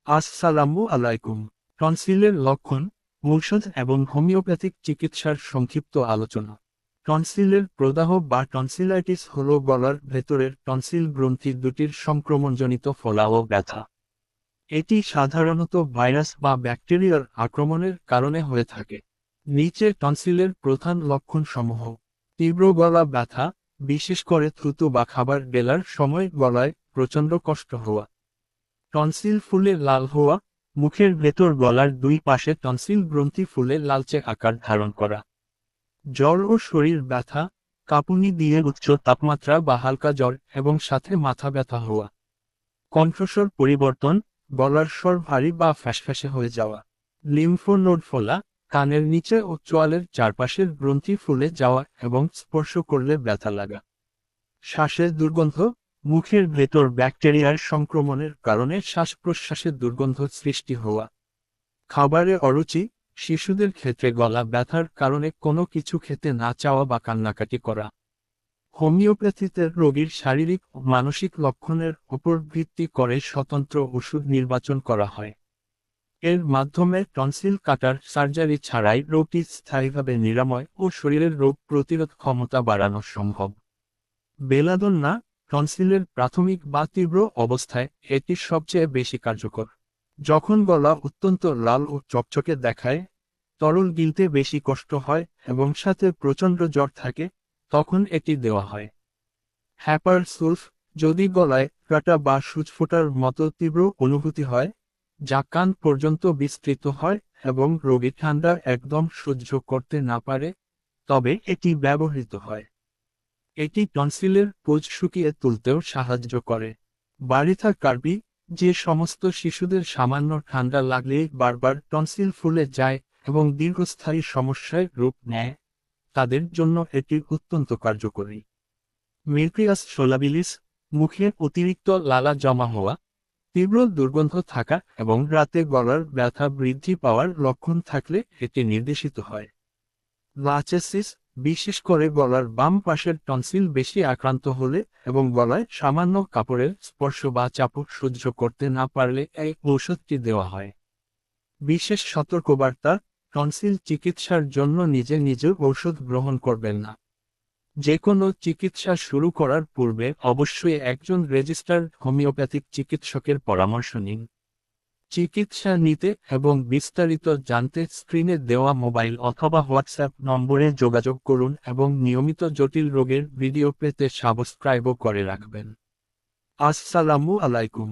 আসসালামু আলাইকুম। টনসিলের লক্ষণ, ঔষধ এবং হোমিওপ্যাথিক চিকিৎসার সংক্ষিপ্ত আলোচনা। টনসিলের প্রদাহ বা টনসিলাইটিস হল গলার ভেতরের টনসিল গ্রন্থি দুটির সংক্রমণজনিত ফোলা ও ব্যথা। এটি সাধারণত ভাইরাস বা ব্যাকটেরিয়ার আক্রমণের কারণে হয়ে থাকে। নিচে টনসিলের প্রধান লক্ষণসমূহ: তীব্র গলা ব্যথা, বিশেষ করে থুতু বা খাবার গেলার সময় গলায় প্রচণ্ড কষ্ট হওয়া। টনসিল ফুলে লাল হওয়া, মুখের ভেতর গলার দুই পাশে টনসিল গ্রন্থি ফুলে লালচে আকার ধারণ করা। জ্বর ও শরীর ব্যথা, কাঁপুনি দিয়ে উচ্চ তাপমাত্রা বা হালকা জ্বর এবং সাথে মাথা ব্যথা হওয়া। কণ্ঠস্বর পরিবর্তন, গলার স্বর ভারী বা ফ্যাসফ্যাসে হয়ে যাওয়া। লিম্ফ নোড ফোলা, কানের নিচে ও চোয়ালের চারপাশের গ্রন্থি ফুলে যাওয়া এবং স্পর্শ করলে ব্যথা লাগা। শ্বাসের দুর্গন্ধ, মুখের ভেতর ব্যাকটেরিয়ার সংক্রমণের কারণে শ্বাস প্রশ্বাসের দুর্গন্ধ সৃষ্টি হওয়া। খাবারে অরুচি, শিশুদের ক্ষেত্রে গলা ব্যথার কারণে কোনো কিছু খেতে না চাওয়া বা কান্নাকাটি করা। হোমিওপ্যাথিতে রোগীর শারীরিক ও মানসিক লক্ষণের উপর ভিত্তি করে স্বতন্ত্র ওষুধ নির্বাচন করা হয়। এর মাধ্যমে টনসিল কাটার সার্জারি ছাড়াই রোগটি স্থায়ীভাবে নিরাময় ও শরীরের রোগ প্রতিরোধ ক্ষমতা বাড়ানো সম্ভব। বেলাডোনা, টনসিলের প্রাথমিক বা তীব্র অবস্থায় এটি সবচেয়ে বেশি কার্যকর। যখন গলা অত্যন্ত লাল ও চকচকে দেখায়, তরল গিলতে বেশি কষ্ট হয় এবং সাথে প্রচণ্ড জ্বর থাকে, তখন এটি দেওয়া হয়। হ্যাপার সুলফ, যদি গলায় কাটা বা সূচ ফোটার মতো তীব্র অনুভূতি হয়, যা কান পর্যন্ত বিস্তৃত হয় এবং রোগী ঠান্ডা একদম সহ্য করতে না পারে, তবে এটি ব্যবহৃত হয়। এটি টনসিলের পুঁজ শুকিয়ে তুলতেও সাহায্য করে। বারিথা কার্বি, যে সমস্ত শিশুদের সামান্য ঠান্ডা লাগলেই বারবার টনসিল ফুলে যায় এবং দীর্ঘস্থায়ী সমস্যায় রূপ নেয়, তাদের জন্য এটি অত্যন্ত কার্যকরী। মিরক্রিয়াস সোলাবিলিস, মুখে অতিরিক্ত লালা জমা হওয়া, তীব্র দুর্গন্ধ থাকা এবং রাতে গলার ব্যথা বৃদ্ধি পাওয়ার লক্ষণ থাকলে এটি নির্দেশিত হয়। লাচেসিস, বিশেষ করে গলার বাম পাশের টনসিল বেশি আক্রান্ত হলে এবং গলায় সামান্য কাপড়ের স্পর্শ বা চাপ সহ্য করতে না পারলে এই ঔষধটি দেওয়া হয়। বিশেষ সতর্কবার্তা: টনসিল চিকিৎসার জন্য নিজে নিজে ঔষধ গ্রহণ করবেন না। যে কোনো চিকিৎসা শুরু করার পূর্বে অবশ্যই একজন রেজিস্টার্ড হোমিওপ্যাথিক চিকিৎসকের পরামর্শ নিন। চিকিৎসা নিতে এবং বিস্তারিত জানতে স্ক্রিনে দেওয়া মোবাইল অথবা হোয়াটসঅ্যাপ নম্বরে যোগাযোগ করুন এবং নিয়মিত জটিল রোগের ভিডিও পেতে সাবস্ক্রাইবও করে রাখবেন। আসসালামু আলাইকুম।